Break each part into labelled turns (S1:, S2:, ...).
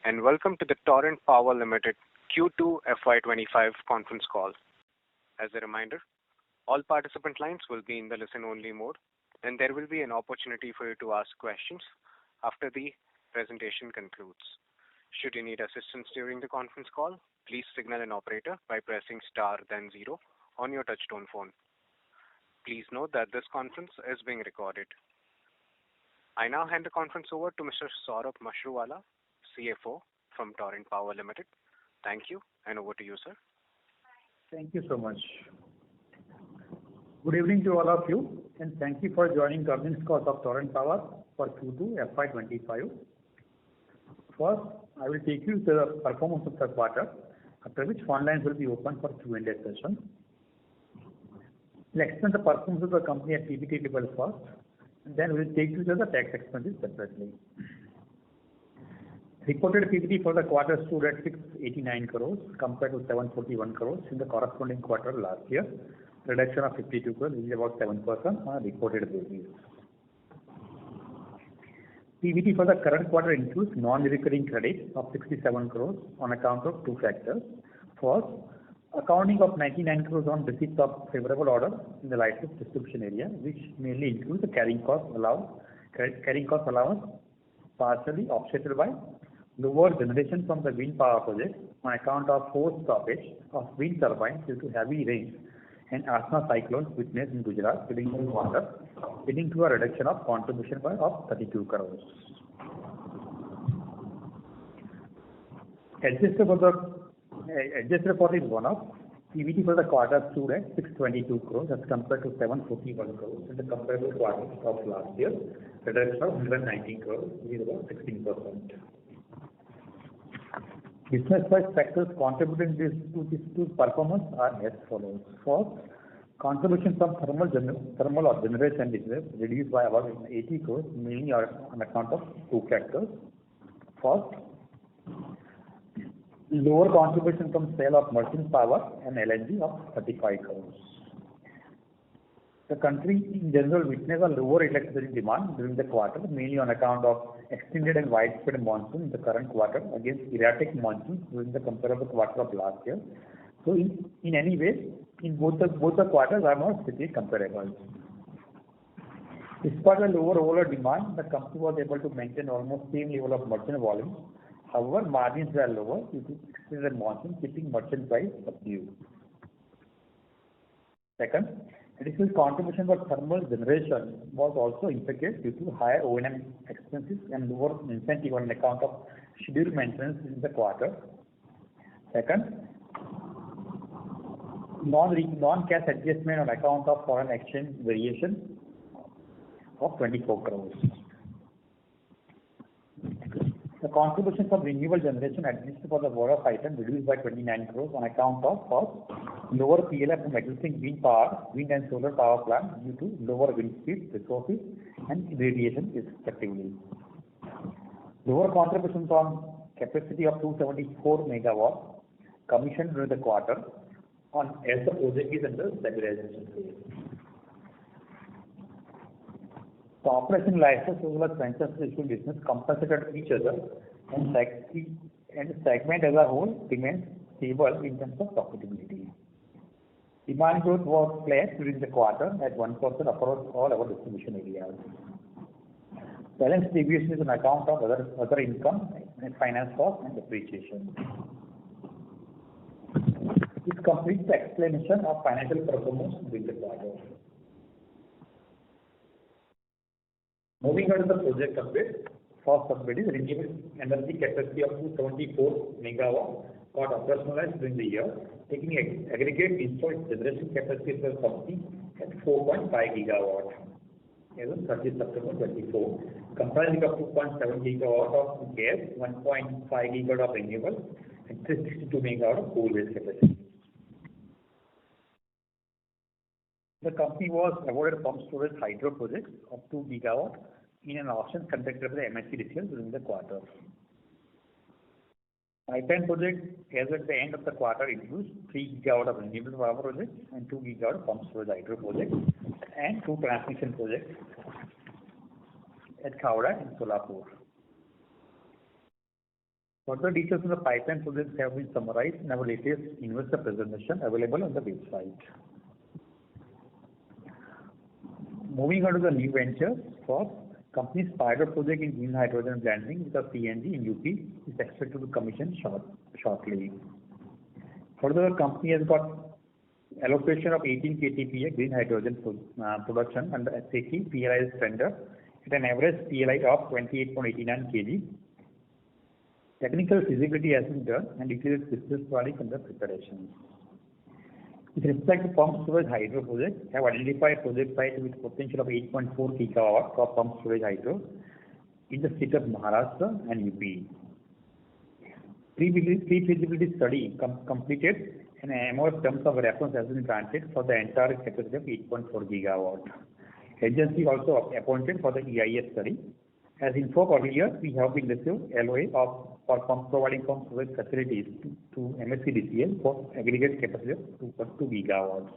S1: and welcome to the Torrent Power Limited Q2FY25 conference call. As a reminder, all participant lines will be in the listen-only mode, and there will be an opportunity for you to ask questions after the presentation concludes. Should you need assistance during the conference call, please signal an operator by pressing star then 0 on your touchtone phone. Please note that this conference is being recorded. I now hand the conference over to Mr. Saurabh Mashruwala, CFO from Torrent Power Limited. Thank you, and over to you, sir.
S2: Thank you so much. Good evening to all of you, and thank you for joining the earnings call of Torrent Power for Q2FY25. First, I will take you to the performance of the quarter, after which phone lines will be open for Q&A session. We'll explain the performance of the company at PBT level first, and then we'll take you to the tax expenses separately. Reported PBT for the quarter stood at 689 crores compared to 741 crores in the corresponding quarter last year, reduction of 52 crores, which is about 7% on a reported basis. PBT for the current quarter includes non-recurring credit of 67 crores on account of two factors. First, accounting of 99 crores on receipt of favorable order in the license distribution area, which mainly includes the carrying cost allowance, partially offset by lower generation from the wind power project on account of forced stoppage of wind turbines due to heavy rains and asthma cyclones witnessed in Gujarat during the quarter, leading to a reduction of contribution of 32 crores. Adjusted for this one-off, PBT for the quarter stood at 622 crores as compared to 741 crores in the comparable quarter of last year, reduction of 119 crores, which is about 16%. Business-wise factors contributing to this performance are as follows. First, contribution from thermal generation business reduced by about 80 crores, mainly on account of two factors. First, lower contribution from sale of merchant power and LNG of 35 crores. The country in general witnessed a lower electricity demand during the quarter, mainly on account of extended and widespread monsoon in the current quarter against erratic monsoon during the comparable quarter of last year. So in any way, in both the quarters are not strictly comparable. Despite the lower overall demand, the company was able to maintain almost same level of merchant volume. However, margins were lower due to extended monsoon, keeping merchant price subdued. Second, additional contribution for thermal generation was also impacted due to higher O&M expenses and lower incentive on account of scheduled maintenance in the quarter. Second, non-cash adjustment on account of foreign exchange variation of 24 crores. The contribution from renewable generation adjusted for the one-off item reduced by 29 crores on account of first, lower PLF from existing wind and solar power plant due to lower wind speed, resources, and irradiation respectively. Lower contribution from capacity of 274 megawatts commissioned during the quarter as the project is under stabilization phase. The operation license as well as franchise business compensated each other, and the segment as a whole remains stable in terms of profitability. Demand growth was flat during the quarter at 1% across all our distribution areas. Balance deviation is on account of other income and finance cost and depreciation. This completes the explanation of financial performance during the quarter. Moving on to the project update. First update is renewable energy capacity of 274 megawatts got operationalized during the year, taking aggregate installed generation capacity for the company at 4.5 gigawatts as of 30 September 24, comprising of 2.7 gigawatt of gas, 1.5 gigawatt of renewable, and 362 megawatt of coal-based capacity. The company was awarded pumped storage hydro projects of 2 gigawatts in an auction conducted by the MSEDCL during the quarter. Pipeline project as at the end of the quarter includes 3 gigawatt of renewable power projects and 2 gigawatt of pumped storage hydro projects and 2 transmission projects at Khavda and Solapur. Further details on the pipeline projects have been summarized in our latest investor presentation available on the website. Moving on to the new ventures, first, company's pilot project in green hydrogen blending with a CNG in UP is expected to commission shortly. Further, the company has got allocation of 18 KTPA green hydrogen production under SAP PLI tender at an average PLI of 28.89 kg. Technical feasibility has been done and declared business planning under preparation. With respect to pumped storage hydro project, have identified project site with potential of 8.4 gigawatt for pumped storage hydro in the state of Maharashtra and UP. Pre-feasibility study completed and MOF terms of reference has been granted for the entire capacity of 8.4 gigawatt. Agency also appointed for the EIS study. As informed earlier, we have been received LOA for providing pump storage facilities to MSCDCL for aggregate capacity of 2.2 gigawatts.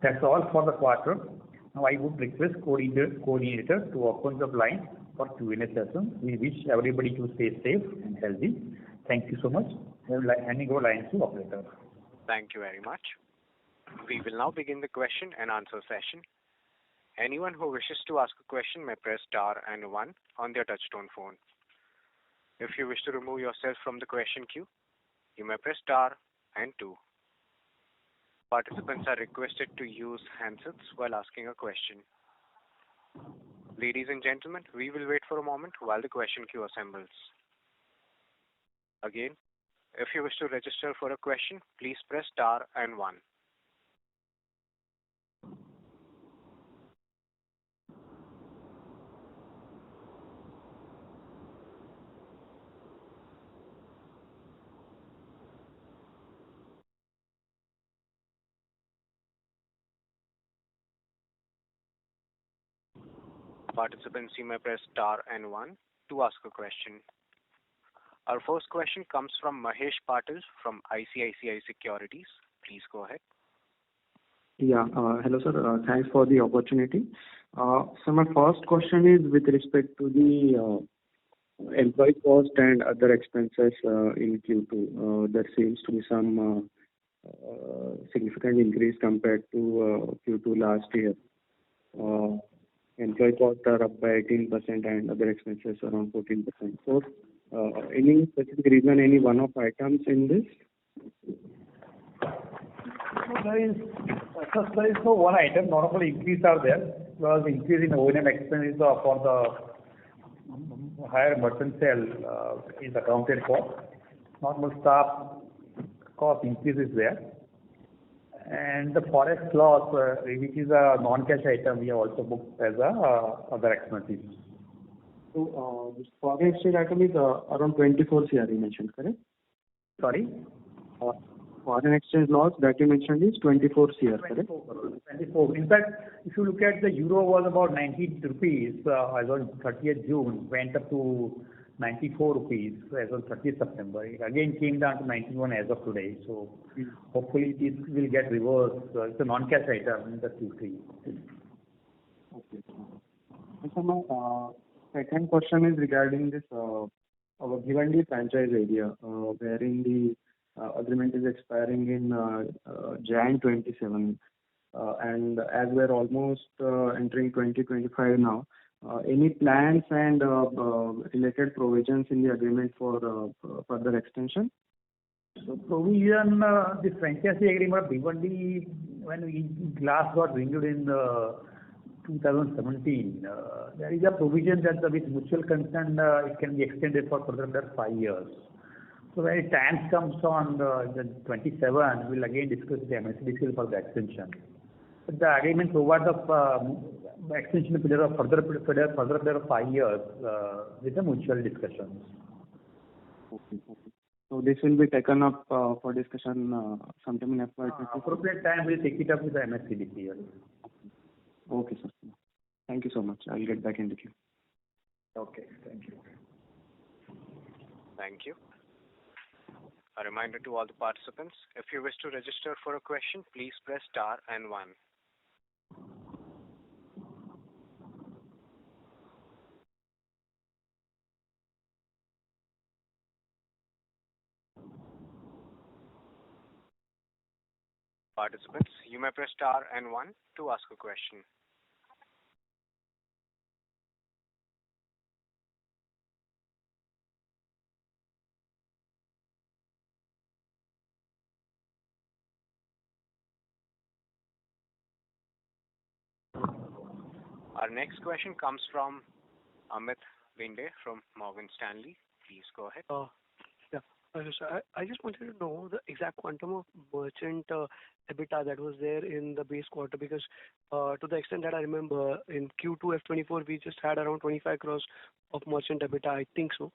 S2: That's all for the quarter. Now I would request coordinator to open the line for Q&A session. We wish everybody to stay safe and healthy. Thank you so much. Handing over line to operator.
S1: Thank you very much. We will now begin the question and answer session. Anyone who wishes to ask a question may press star and 1 on their touchtone phone. If you wish to remove yourself from the question queue, you may press star and 2. Participants are requested to use handsets while asking a question. Ladies and gentlemen, we will wait for a moment while the question queue assembles. Again, if you wish to register for a question, please press star and 1. Participants, you may press star and 1 to ask a question. Our first question comes from Mahesh Patil from ICICI Securities. Please go ahead.
S3: Yeah, hello sir. Thanks for the opportunity. So my first question is with respect to the employee cost and other expenses in Q2. There seems to be some significant increase compared to Q2 last year. Employee costs are up by 18% and other expenses around 14%. So, any specific reason, any one-off items in this?
S2: There is no one item. Normal increase are there. Because increase in O&M expenses for the higher merchant sale is accounted for. Normal staff cost increase is there. And the forex loss, which is a non-cash item, we have also booked as other expenses.
S3: So, this foreign exchange item is around 24 CR you mentioned, correct?
S2: Sorry?
S3: Foreign exchange loss that you mentioned is 24 CR, correct?
S2: 24. In fact, if you look at the euro was about 90 rupees as on 30th June, went up to 94 rupees as on 30th September. It again came down to 91 as of today. So hopefully this will get reversed. It's a non-cash item in the Q3.
S3: Okay. So my second question is regarding this our Bhiwandi franchise area, wherein the agreement is expiring in Jan 27, and as we're almost entering 2025 now. Any plans and related provisions in the agreement for further extension?
S2: So provision, the franchise agreement of Bhiwandi, when we last got renewed in 2017, there is a provision that with mutual consent it can be extended for further 5 years. So when the time comes on the 27, we'll again discuss the MSDCL for the extension. But the agreement provides the extension period of further period of 5 years with the mutual discussions.
S3: Okay. So this will be taken up for discussion sometime in FY25.
S2: Appropriate time we'll take it up with the MSCDCL.
S3: Okay, sir. Thank you so much. I'll get back in the queue.
S2: Okay, thank you.
S1: Thank you. A reminder to all the participants, if you wish to register for a question, please press star and 1. Participants, you may press star and one to ask a question. Our next question comes from Amit Binde from Morgan Stanley. Please go ahead.
S4: Yeah. So I just wanted to know the exact quantum of merchant EBITDA that was there in the base quarter, because to the extent that I remember, in Q2F24 we just had around 25 crores of merchant EBITDA, I think so.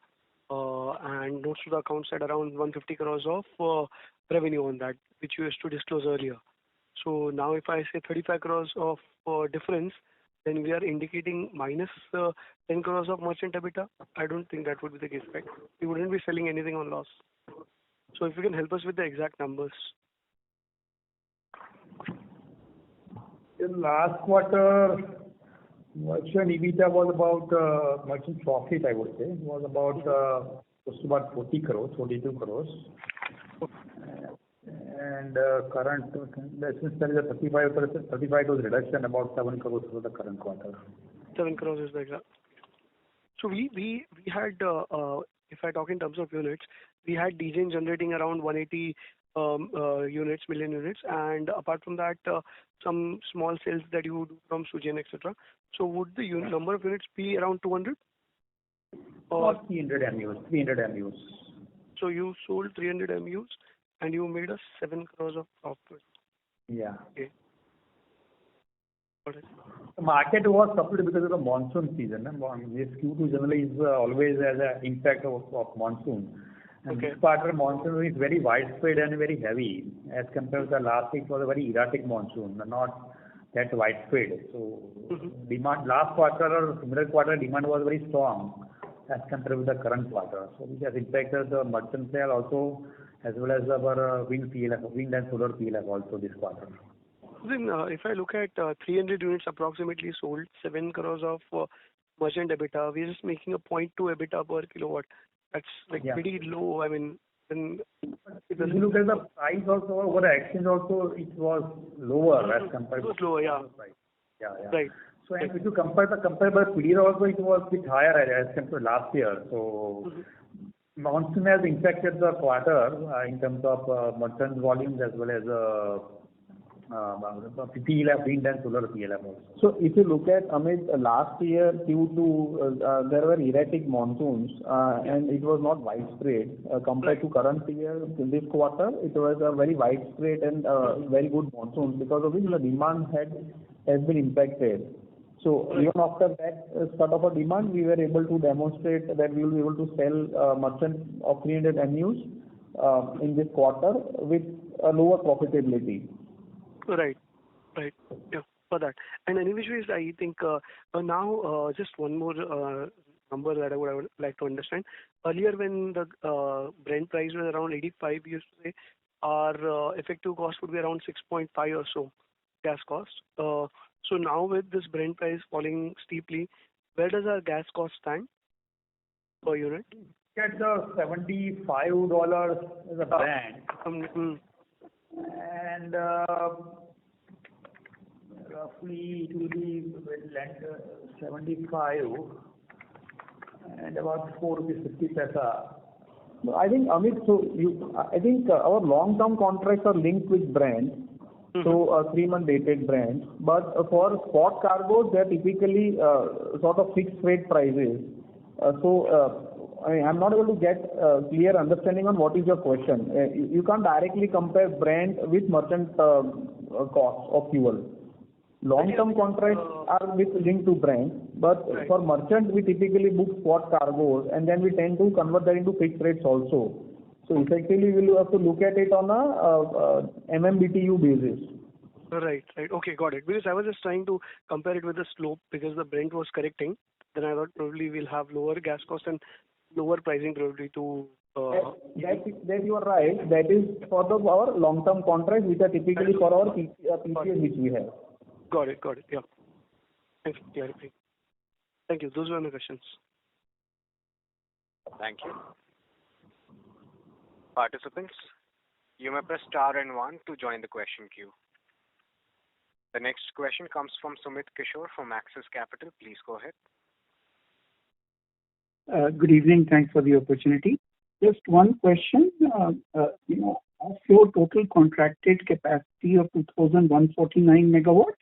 S4: And notes to the account said around 150 crores of revenue on that, which you used to disclose earlier. So now if I say 35 crores of difference, then we are indicating minus 10 crores of merchant EBITDA. I don't think that would be the case, right? We wouldn't be selling anything on loss. So if you can help us with the exact numbers.
S2: In last quarter, merchant EBITDA was about, merchant profit, I would say, was about close to about 40 crores, 42 crores. And current, since there is a 35 crores reduction, about 7 crores for the current quarter.
S4: 7 crores is the exact. So we had, if I talk in terms of units, we had DGen generating around 180 million units, and apart from that, some small sales that you do from Sugen, etc. So would the number of units be around 200?
S2: Or 300 MUs, 300 MUs.
S4: So you sold 300 MUs and you made us 7 crores of profit.
S2: Yeah.
S4: Okay. Got it.
S2: The market was suffered because of the monsoon season. This Q2 generally is always has an impact of monsoon. And
S4: Okay.
S2: this quarter monsoon is very widespread and very heavy as compared to the last week was a very erratic monsoon, not that widespread. So demand last quarter or similar quarter demand was very strong as compared with the current quarter. So which has impacted the merchant sale also, as well as our wind and solar PLF also this quarter.
S4: Then if I look at 300 units approximately sold, 7 crores of merchant EBITDA, we're just making a 0.2 EBITDA per kilowatt. That's like pretty low. I mean, then
S2: if you look at the price also over the exchange also, it was lower as compared.
S4: It was lower, yeah.
S2: Price. Yeah.
S4: Right.
S2: So and if you compare by period also, it was a bit higher as compared to last year. So monsoon has impacted the quarter in terms of merchant volumes as well as PLF, wind and solar PLF also.
S3: So if you look at Amit, last year Q2, there were erratic monsoons and it was not widespread compared to current year. In this quarter, it was a very widespread and very good monsoon, because of which the demand has been impacted. So even after that sort of a demand, we were able to demonstrate that we will be able to sell merchant of 300 MUs in this quarter with a lower profitability.
S4: Right. Yeah, for that. And anyways, I think now just one more number that I would like to understand. Earlier, when the Brent price was around 85, we used to say our effective cost would be around 6.5 or so gas cost. So now with this Brent price falling steeply, where does our gas cost stand per unit?
S2: At the $75 is a Brent. And roughly it will be 75 and about 4 rupees 50 paisa.
S3: I think Amit, I think our long-term contracts are linked with Brent, so 3-month dated Brent. But for spot cargoes, they are typically sort of fixed rate prices. I'm not able to get clear understanding on what is your question. You can't directly compare Brent with merchant cost of fuel. Long-term contracts are linked to Brent, but for merchant we typically book spot cargoes and then we tend to convert that into fixed rates also. So effectively we'll have to look at it on a MMBTU basis.
S4: Right. Okay, got it. Because I was just trying to compare it with the slope, because the Brent was correcting. Then I thought probably we'll have lower gas cost and lower pricing probably to.
S3: That you are right. That is for our long-term contracts, which are typically for our PPAs which we have.
S4: Got it. Yeah. Thanks for clarifying. Thank you. Those were my questions.
S1: Thank you. Participants, You may press star and one to join the question queue. The next question comes from Sumit Kishore from Axis Capital. Please go ahead.
S5: Good evening. Thanks for the opportunity. Just one question. Of your total contracted capacity of 2,149 megawatt,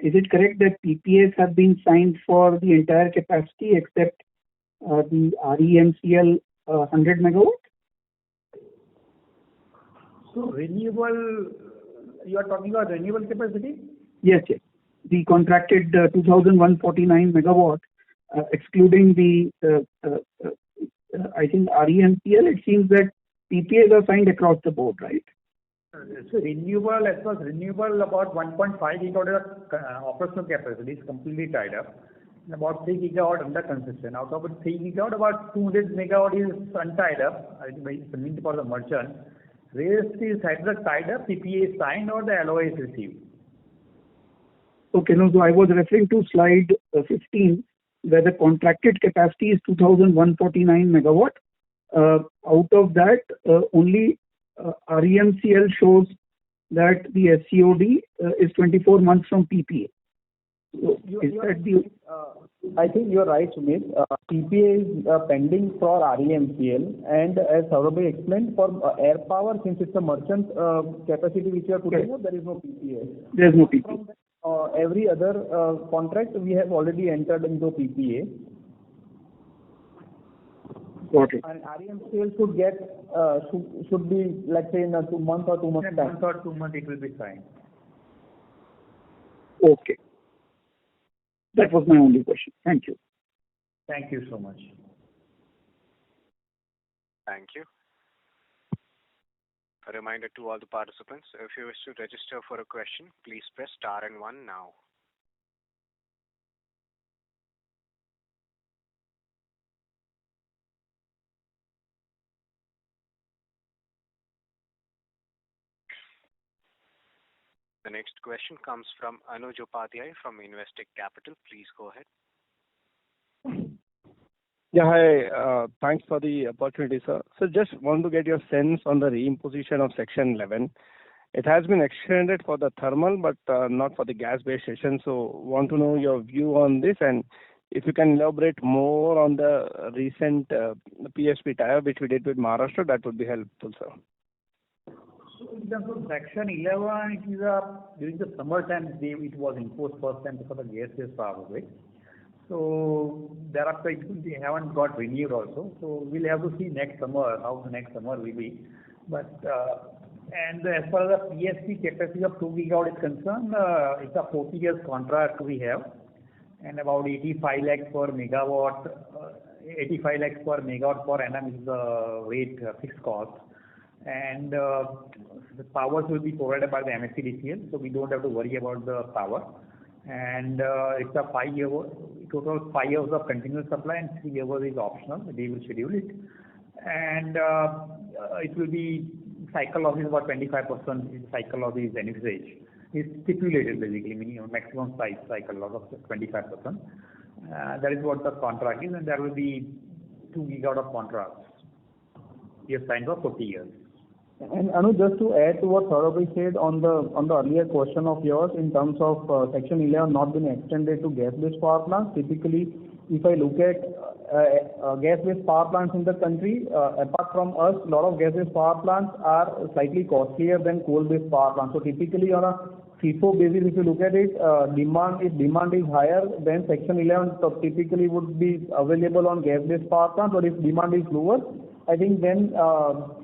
S5: is it correct that PPAs have been signed for the entire capacity except the REMCL 100 megawatt?
S2: So renewable, you are talking about renewable capacity?
S5: Yes. The contracted 2,149 megawatt, excluding the, I think REMCL, it seems that PPAs are signed across the board, right?
S2: So renewable, as far as renewable, about 1.5 gigawatt operational capacity is completely tied up. And about 3 gigawatt under construction. Out of 3 gigawatt, about 200 megawatt is untied up. It's meant for the merchant. Rest is either tied up, PPA is signed, or the LOA is received.
S5: Okay, no, so I was referring to slide 15, where the contracted capacity is 2,149 megawatt. Out of that, only REMCL shows that the SCOD is 24 months from PPA. So
S3: I think you're right, Sumit. PPA is pending for REMCL, and as Saurabh explained, for air power, since it's a merchant capacity which we are putting up, there is no PPA.
S5: There's no PPA.
S3: Every other contract we have already entered into PPA.
S5: Got it.
S3: And REMCL should be, let's say, in a 2 months or 2 months time.
S2: In a month or 2 months it will be signed.
S5: Okay. That was my only question. Thank you.
S2: Thank you so much.
S1: Thank you. A reminder to all the participants, if you wish to register for a question, please press star and one now. The next question comes from Anuj Upadhyay from Investec Capital. Please go ahead.
S6: Yeah, hi. Thanks for the opportunity, sir. So just want to get your sense on the reimposition of Section 11. It has been extended for the thermal, but not for the gas-based station. So want to know your view on this, and if you can elaborate more on the recent PSP tie-up which we did with Maharashtra, that would be helpful, sir.
S2: So in terms of Section 11, it is during the summertime it was imposed first time for the gas-based power grid. So thereafter they haven't got renewed also. So we'll have to see next summer how the next summer will be. But and as far as the PSP capacity of 2 gigawatt is concerned, it's a 40 years contract we have, and about 85 lakhs per megawatt, 85 lakhs per megawatt per annum is the rate fixed cost. And the powers will be provided by the MSCDCL, so we don't have to worry about the power. And it's a 5-year, total 5 years of continuous supply, and 3 years is optional. They will schedule it. And it will be cycle loss is about 25%. Cycle loss is envisaged. It's stipulated basically, meaning maximum size cycle loss of 25%. That is what the contract is, and there will be 2 gigawatt of contracts. We have signed for 40 years.
S3: And Anu, just to add to what Saurabh said on the earlier question of yours in terms of Section 11 not being extended to gas-based power plants, typically if I look at gas-based power plants in the country, apart from us, a lot of gas-based power plants are slightly costlier than coal-based power plants. So typically on a FIFO basis, if you look at it, if demand is higher, then Section 11 typically would be available on gas-based power plants, or if demand is lower, I think then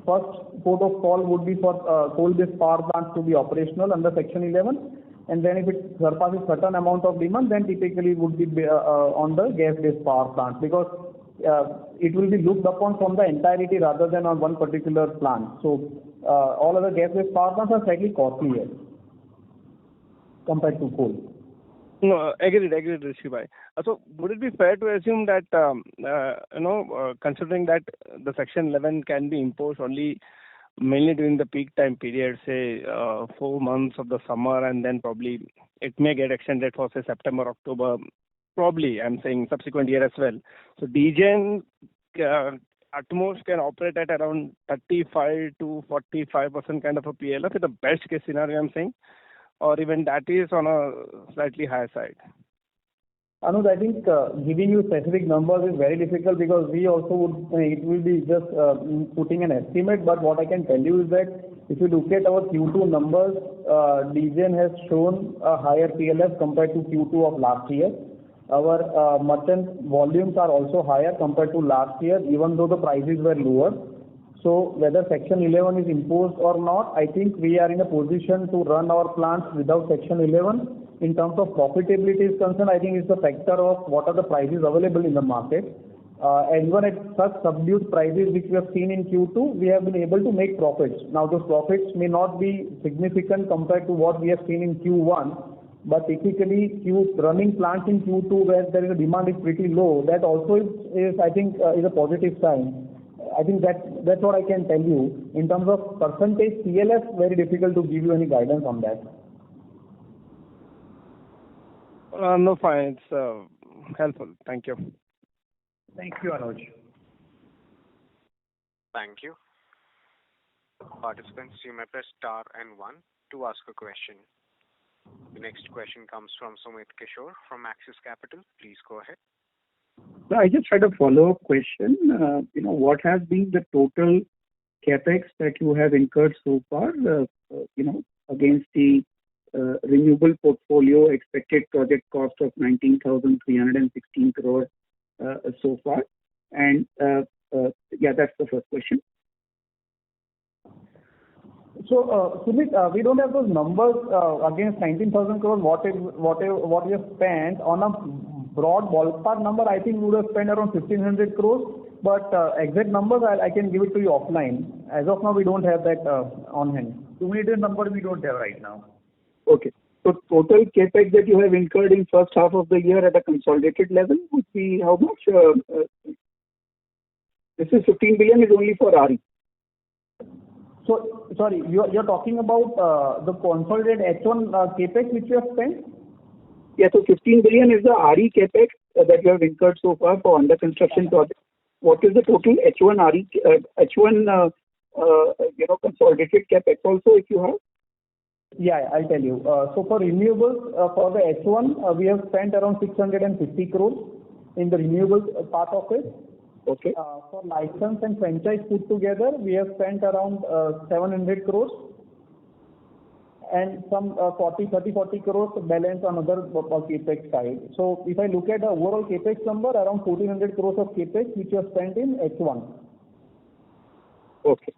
S3: first port of call would be for coal-based power plants to be operational under Section 11. And then if it surpasses certain amount of demand, then typically would be on the gas-based power plants, because it will be looked upon from the entirety rather than on one particular plant. So all other gas-based power plants are slightly costlier compared to coal.
S6: No, agreed, Rishi-bhai. So would it be fair to assume that, considering that the Section 11 can be imposed only mainly during the peak time period, say 4 months of the summer, and then probably it may get extended for, say, September, October, probably, I'm saying subsequent year as well. So DGen at most can operate at around 35 to 45% kind of a PLF in the best case scenario, I'm saying, or even that is on a slightly higher side?
S2: Anuj, I think giving you specific numbers is very difficult because we also would, it will be just putting an estimate. But what I can tell you is that if you look at our Q2 numbers, DGEN has shown a higher PLF compared to Q2 of last year. Our merchant volumes are also higher compared to last year, even though the prices were lower. So whether Section 11 is imposed or not, I think we are in a position to run our plants without Section 11. In terms of profitability is concerned, I think it's a factor of what are the prices available in the market. And even at such subdued prices which we have seen in Q2, we have been able to make profits. Now those profits may not be significant compared to what we have seen in Q1, but typically running plants in Q2 where there is a demand is pretty low, that also is I think is a positive sign. I think that's what I can tell you. In terms of percentage PLF, very difficult to give you any guidance on that.
S6: No, fine. It's helpful. Thank you.
S2: Thank you, Anuj.
S1: Thank you. Participants, you may press star and 1 to ask a question. The next question comes from Sumit Kishore from Axis Capital. Please go ahead.
S5: I just had a follow-up question. What has been the total capex that you have incurred so far, against the renewable portfolio expected project cost of 19,316 crore so far? And that's the first question.
S2: So, Sumit, we don't have those numbers against 19,000 crores. What we have spent on a broad ballpark number, I think we would have spent around 1,500 crores. But exact numbers, I can give it to you offline. As of now, we don't have that on hand. Cumulative number we don't have right now.
S5: Okay. So total capex that you have incurred in first half of the year at a consolidated level would be how much? This is 15 billion is only for RE.
S2: So, sorry, you're talking about the consolidated H1 capex which you have spent?
S5: Yeah, so 15 billion is the RE capex that you have incurred so far for under construction projects. What is the total H1 RE, consolidated capex also if you have?
S2: Yeah, I'll tell you. So for renewables, for the H1, we have spent around 650 crores in the renewables part of it.
S5: Okay.
S2: For license and franchise put together, we have spent around 700 crores and some 40 crores balance on other capex side. So if I look at the overall capex number, around 1,400 crores of capex which we have spent in H1.
S5: Okay.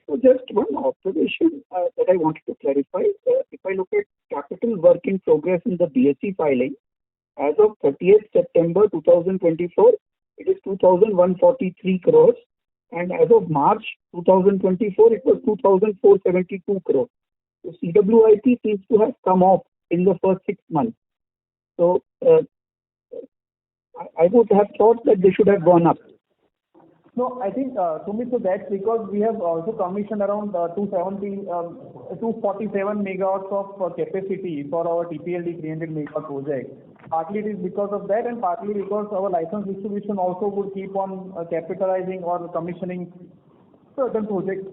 S5: So just one observation that I wanted to clarify. If I look at capital work in progress in the BSE filing, as of 30th September 2024, it is 2,143 crores, and as of March 2024, it was 2,472 crores. So CWIP seems to have come off in the first 6 months. So I would have thought that they should have gone up.
S2: No, I think, Sumit, so that's because we have also commissioned around 247 megawatts of capacity for our TPLD 300 megawatt project. Partly it is because of that, and partly because our license distribution also would keep on capitalizing or commissioning certain projects.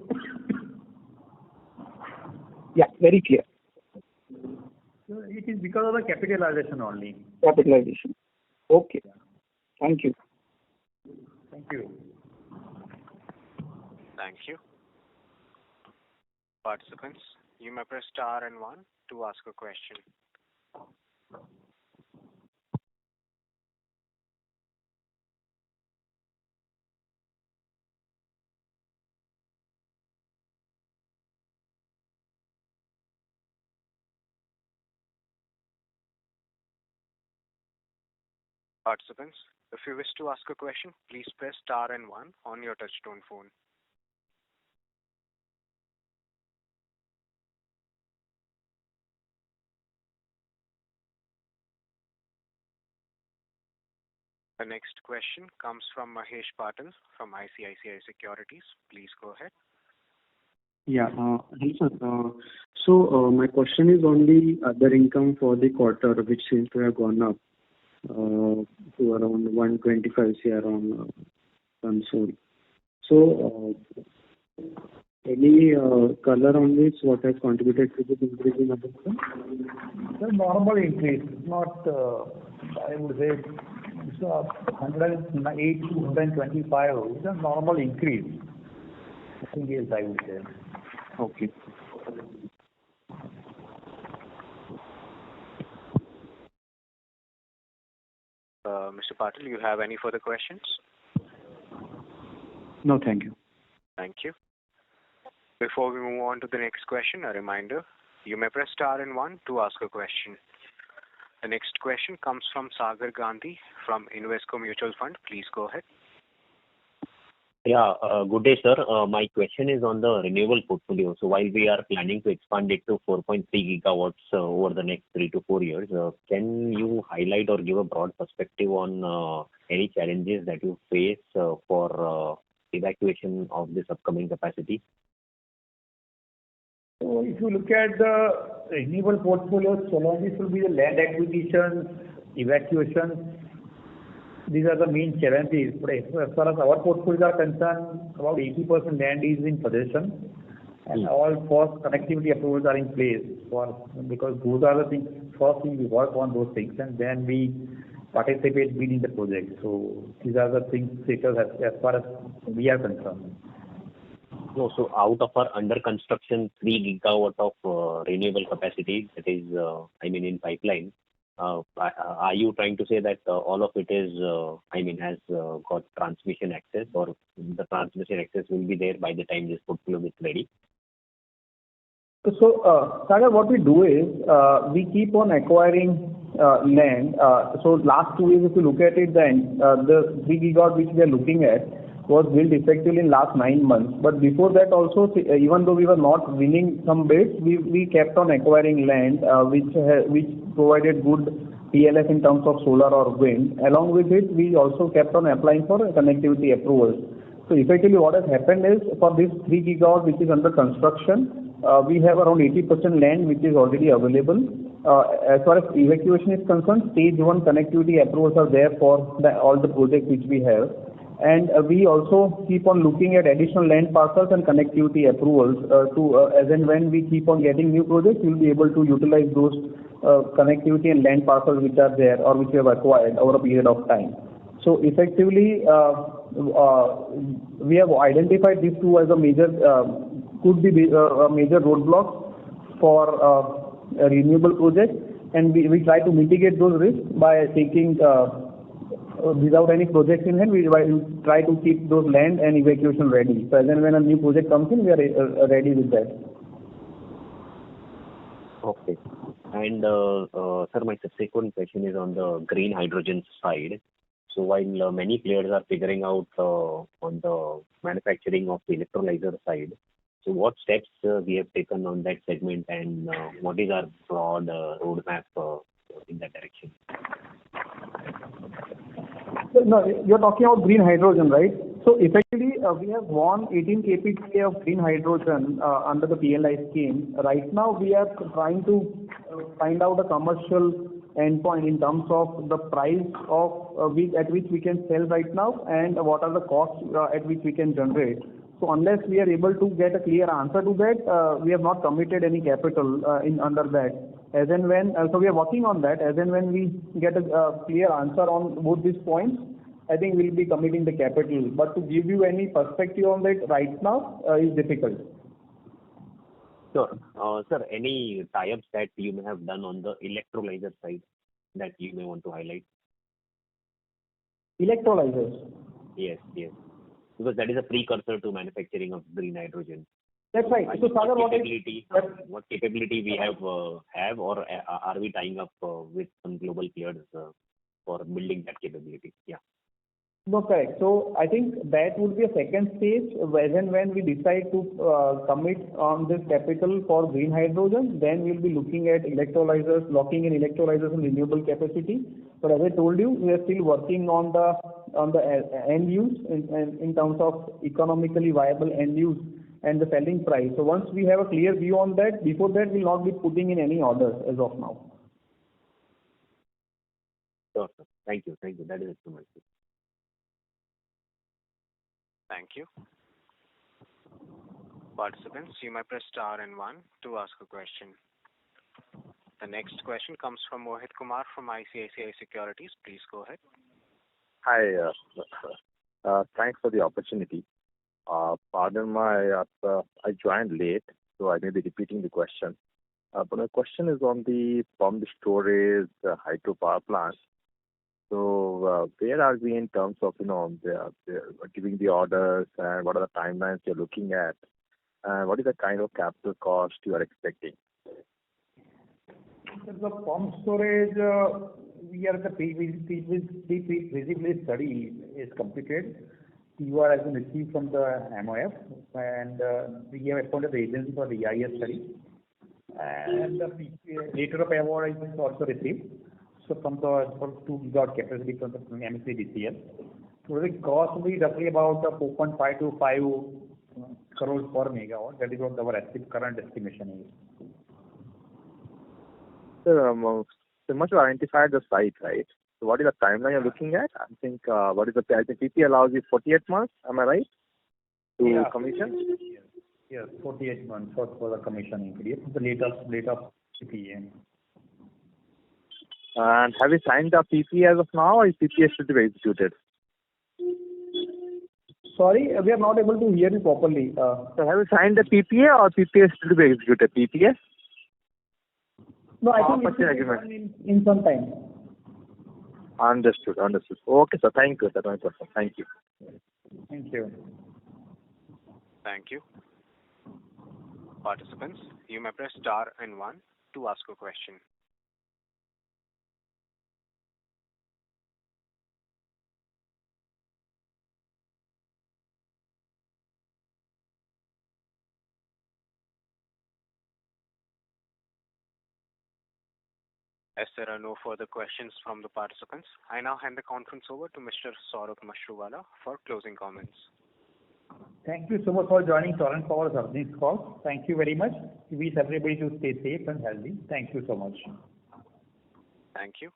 S5: Yeah, very clear.
S2: It is because of the capitalization only.
S5: Capitalization. Okay. Thank you.
S2: Thank you.
S1: Thank you. Participants, you may press star and 1 to ask a question. Participants, if you wish to ask a question, please press star and 1 on your touchtone phone. The next question comes from Mahesh Patil from ICICI Securities. Please go ahead.
S3: Yeah, hello sir. So my question is on the other income for the quarter, which seems to have gone up to around 125 CR on console. So, any color on this? What has contributed to this increase in other income?
S2: It's a normal increase, not, I would say, it's 108 to 125. It's a normal increase. Nothing else, I would say.
S3: Okay.
S1: Mr. Patil, you have any further questions?
S3: No, thank you.
S1: Thank you. Before we move on to the next question, a reminder, you may press star and one to ask a question. The next question comes from Sagar Gandhi from Invesco Mutual Fund. Please go ahead.
S7: Yeah, good day, sir. My question is on the renewable portfolio. So while we are planning to expand it to 4.3 gigawatts over the next 3 to 4 years, can you highlight or give a broad perspective on any challenges that you face for evacuation of this upcoming capacity?
S2: So if you look at the renewable portfolio, so long this will be the land acquisition, evacuation. These are the main challenges. But as far as our portfolios are concerned, about 80% land is in possession, and all first connectivity approvals are in place because those are the things. First thing we work on those things, and then we participate in the project. So these are the things as far as we are concerned.
S7: No, so out of our under construction 3 gigawatt of renewable capacity that is, in pipeline, are you trying to say that all of it is, has got transmission access, or the transmission access will be there by the time this portfolio is ready?
S6: So, Sagar, what we do is we keep on acquiring land. So last 2 years, if you look at it, then the 3 gigawatt which we are looking at was built effectively in last 9 months. But before that also, even though we were not winning some bids, we kept on acquiring land which provided good PLF in terms of solar or wind. Along with it, we also kept on applying for connectivity approvals. So effectively what has happened is for this 3 gigawatt which is under construction, we have around 80% land which is already available. As far as evacuation is concerned, stage 1 connectivity approvals are there for all the projects which we have. And we also keep on looking at additional land parcels and connectivity approvals as and when we keep on getting new projects, we'll be able to utilize those connectivity and land parcels which are there or which we have acquired over a period of time. So effectively, we have identified these two as a major, could be a major roadblock for a renewable project, and we try to mitigate those risks by taking without any projects in hand, we try to keep those land and evacuation ready. So then when a new project comes in, we are ready with that.
S7: Okay. And sir, my subsequent question is on the green hydrogen side. So while many players are figuring out on the manufacturing of the electrolyzer side, so what steps we have taken on that segment, and what is our broad roadmap in that direction?
S6: No, you're talking about green hydrogen, right? So effectively, we have won 18 KPTA of green hydrogen under the PLI scheme. Right now, we are trying to find out a commercial endpoint in terms of the price of at which we can sell right now and what are the costs at which we can generate. So unless we are able to get a clear answer to that, we have not committed any capital under that. As and when, so we are working on that. As and when we get a clear answer on both these points, I think we'll be committing the capital. But to give you any perspective on that right now is difficult.
S7: Sure. Sir, any tie-ups that you may have done on the electrolyzer side that you may want to highlight?
S6: Electrolyzers?
S7: Yes. Because that is a precursor to manufacturing of green hydrogen.
S6: That's right. So, Sagar,
S7: what capability we have or are we tying up with some global players for building that capability? Yeah.
S6: No, correct. So I think that would be a second stage when we decide to commit on this capital for green hydrogen. Then we'll be looking at electrolyzers, locking in electrolyzers and renewable capacity. But as I told you, we are still working on the end use in terms of economically viable end use and the selling price. So once we have a clear view on that, before that we'll not be putting in any orders as of now.
S7: Sure, sir. Thank you. That is it from my side.
S1: Thank you. Participants, you may press star and one to ask a question. The next question comes from Mohit Kumar from ICICI Securities. Please go ahead.
S8: Hi. Thanks for the opportunity. Pardon I joined late, so I may be repeating the question. But my question is on the pumped storage hydropower plants. So where are we in terms of giving the orders, and what are the timelines you're looking at, and what is the kind of capital cost you are expecting?
S2: In terms of pumped storage, we are at the feasibility study is completed. TUR has been received from the MOF, and we have appointed the agency for the EIS study. And the letter of award is also received. So from 2 gigawatt capacity from the MSCDCL. So the cost will be roughly about 4.5 to 5 crores per megawatt. That is what our current estimation is.
S8: So you must have identified the site, right? So what is the timeline you're looking at? I think what is the PPA allows you 48 months, am I right? To commission?
S2: Yes, 48 months for the commissioning period. The latest PPA.
S8: And have you signed the PPA as of now, or is PPA still to be executed?
S2: Sorry, we are not able to hear you properly.
S8: So have you signed the PPA, or PPA is still to be executed? PPA?
S2: No, I think it's in some time.
S8: Understood. Okay, sir. Thank you, sir. Thank you.
S2: Thank you.
S1: Thank you. Participants, you may press star and one to ask a question. As there are no further questions from the participants, I now hand the conference over to Mr. Saurabh Mashruwala for closing comments.
S2: Thank you so much for joining Torrent Power's earnings call. Thank you very much. We wish everybody to stay safe and healthy. Thank you so much.
S1: Thank you.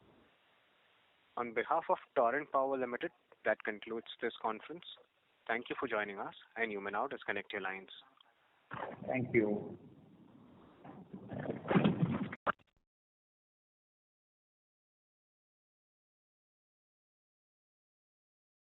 S1: On behalf of Torrent Power Limited, that concludes this conference. Thank you for joining us, and you may now disconnect your lines.
S2: Thank you.